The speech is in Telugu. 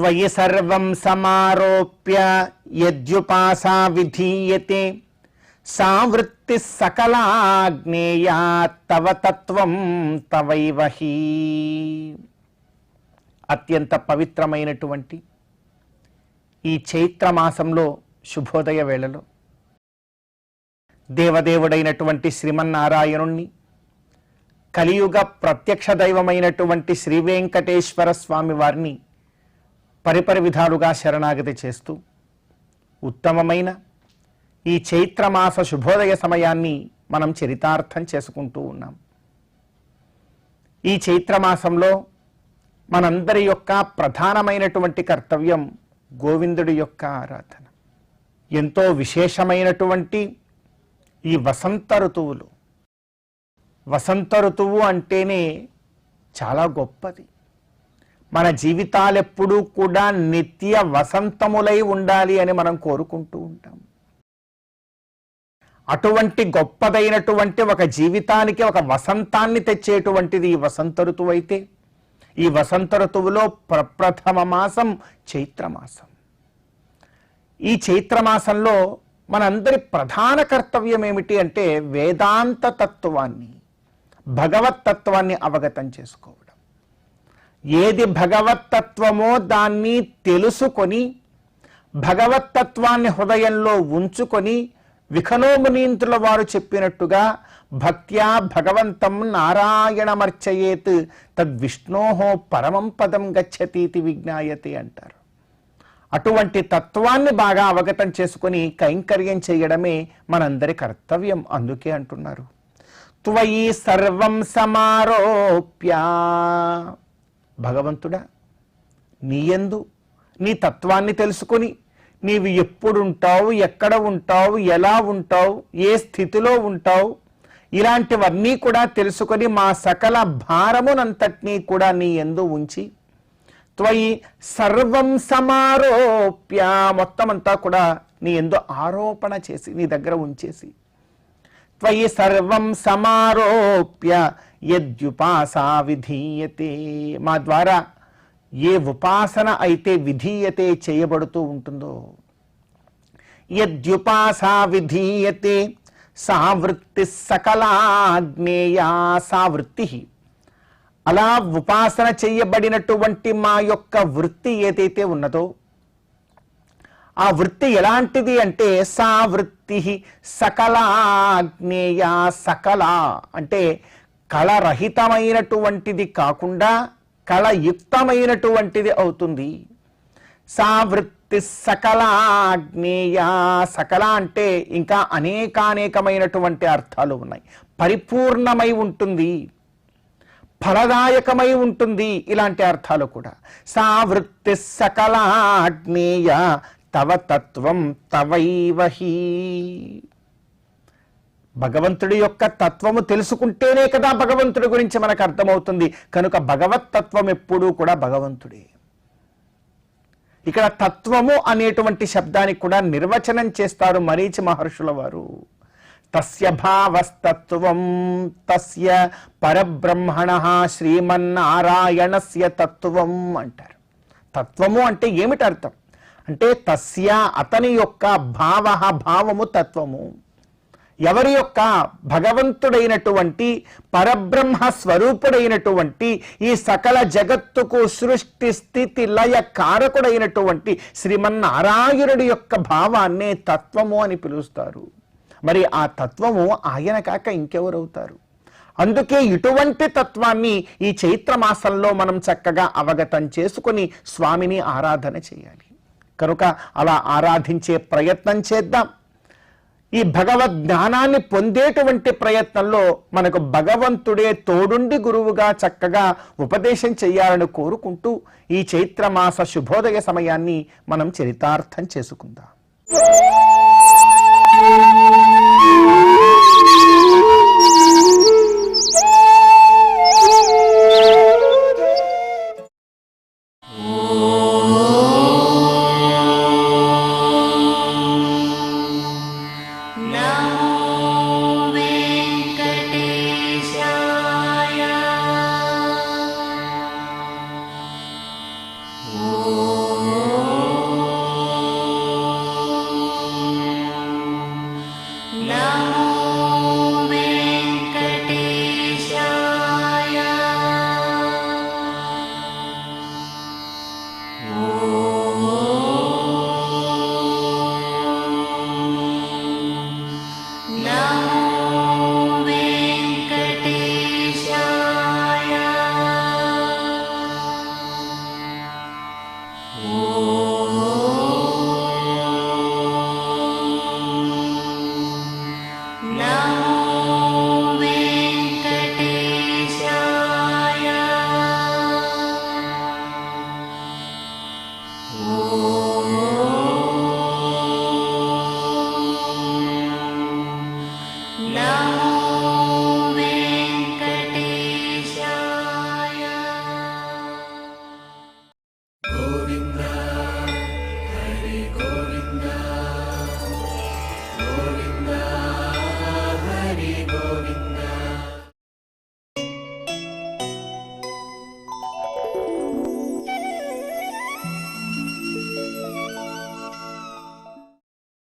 త్వయి సర్వం సమారోప్య యద్యుపాసా విధీయతే సా వృత్తి సకలాజ్ఞేయా తవ తత్వం తవైవ హి. అత్యంత పవిత్రమైనటువంటి ఈ చైత్రమాసంలో శుభోదయ వేళలో దేవదేవుడైనటువంటి శ్రీమన్నారాయణుణ్ణి, కలియుగ ప్రత్యక్ష దైవమైనటువంటి శ్రీ వెంకటేశ్వర స్వామి వారిని పరిపరి విధాలుగా శరణాగతి చేస్తూ ఉత్తమమైన ఈ చైత్రమాస శుభోదయ సమయాన్ని మనం చరితార్థం చేసుకుంటూ ఉన్నాం. ఈ చైత్రమాసంలో మనందరి యొక్క ప్రధానమైనటువంటి కర్తవ్యం గోవిందుడి యొక్క ఆరాధన. ఎంతో విశేషమైనటువంటి ఈ వసంత ఋతువులు, వసంత ఋతువు అంటేనే చాలా గొప్పది. మన జీవితాలెప్పుడూ కూడా నిత్య వసంతములై ఉండాలి అని మనం కోరుకుంటూ ఉంటాం. అటువంటి గొప్పదైనటువంటి ఒక జీవితానికి ఒక వసంతాన్ని తెచ్చేటువంటిది ఈ వసంత ఋతువు అయితే, ఈ వసంత ఋతువులో ప్రప్రథమ మాసం చైత్రమాసం. ఈ చైత్రమాసంలో మనందరి ప్రధాన కర్తవ్యం ఏమిటి అంటే వేదాంత తత్వాన్ని, భగవత్ తత్వాన్ని అవగతం చేసుకోవడం. ఏది భగవత్ తత్వమో దాన్ని తెలుసుకొని భగవత్ తత్వాన్ని హృదయంలో ఉంచుకొని విఖనోమునీంద్రుల వారు చెప్పినట్టుగా భక్త్యా భగవంతం నారాయణమర్చయేత్ తద్విష్ణోహో పరమం పదం గచ్చతీతి విజ్ఞాయతే అంటారు. అటువంటి తత్వాన్ని బాగా అవగతం చేసుకొని కైంకర్యం చేయడమే మనందరి కర్తవ్యం. అందుకే అంటున్నారు త్వయి సర్వం సమారోప్య. భగవంతుడా, నీయందు నీ తత్వాన్ని తెలుసుకొని నీవు ఎప్పుడుంటావు, ఎక్కడ ఉంటావు, ఎలా ఉంటావు, ఏ స్థితిలో ఉంటావు, ఇలాంటివన్నీ కూడా తెలుసుకొని మా సకల భారమునంతటినీ కూడా నీ యందు ఉంచి త్వయి సర్వం సమారోప్య, మొత్తం అంతా కూడా నీ యందు ఆరోపణ చేసి నీ దగ్గర ఉంచేసి త్వయి సర్వం సమారోప్య యద్యుపాసా విధీయతే, మా ద్వారా ఏ ఉపాసన అయితే విధీయతే చేయబడుతూ ఉంటుందో, యద్యుపాసా విధీయతే సా వృత్తి సకలాజ్ఞేయా. సా వృత్తి, అలా ఉపాసన చేయబడినటువంటి మా యొక్క వృత్తి ఏదైతే ఉన్నదో ఆ వృత్తి ఎలాంటిది అంటే సా వృత్తి సకలాజ్ఞేయా. సకల అంటే కళరహితమైనటువంటిది కాకుండా కళయుక్తమైనటువంటిది అవుతుంది. సా వృత్తి సకలాజ్ఞేయా. సకల అంటే ఇంకా అనేకానేకమైనటువంటి అర్థాలు ఉన్నాయి. పరిపూర్ణమై ఉంటుంది, ఫలదాయకమై ఉంటుంది, ఇలాంటి అర్థాలు కూడా. సా వృత్తి సకలాజ్ఞేయ తవ తత్వం తవైవ హి. భగవంతుడి యొక్క తత్వము తెలుసుకుంటేనే కదా భగవంతుడి గురించి మనకు అర్థమవుతుంది. కనుక భగవత్ తత్వం ఎప్పుడూ కూడా భగవంతుడే. ఇక్కడ తత్వము అనేటువంటి శబ్దానికి కూడా నిర్వచనం చేస్తారు మరీచి మహర్షుల వారు. తస్య భావస్తత్వం తస్య పరబ్రహ్మణః శ్రీమన్నారాయణస్య తత్వం అంటారు. తత్వము అంటే ఏమిటి అర్థం అంటే తస్య అతని యొక్క భావము తత్వము. ఎవరి యొక్క భగవంతుడైనటువంటి పరబ్రహ్మ స్వరూపుడైనటువంటి ఈ సకల జగత్తుకు సృష్టి స్థితి లయ కారకుడైనటువంటి శ్రీమన్నారాయణుడి యొక్క భావాన్నే తత్వము అని పిలుస్తారు. మరి ఆ తత్వము ఆయన కాక ఇంకెవరవుతారు? అందుకే ఇటువంటి తత్వాన్ని ఈ చైత్రమాసంలో మనం చక్కగా అవగతం చేసుకుని స్వామిని ఆరాధన చేయాలి. కనుక అలా ఆరాధించే ప్రయత్నం చేద్దాం. ఈ భగవద్ జ్ఞానాన్ని పొందేటువంటి ప్రయత్నంలో మనకు భగవంతుడే తోడుండి గురువుగా చక్కగా ఉపదేశం చేయాలని కోరుకుంటూ ఈ చైత్రమాస శుభోదయ సమయాన్ని మనం చరితార్థం చేసుకుందాం.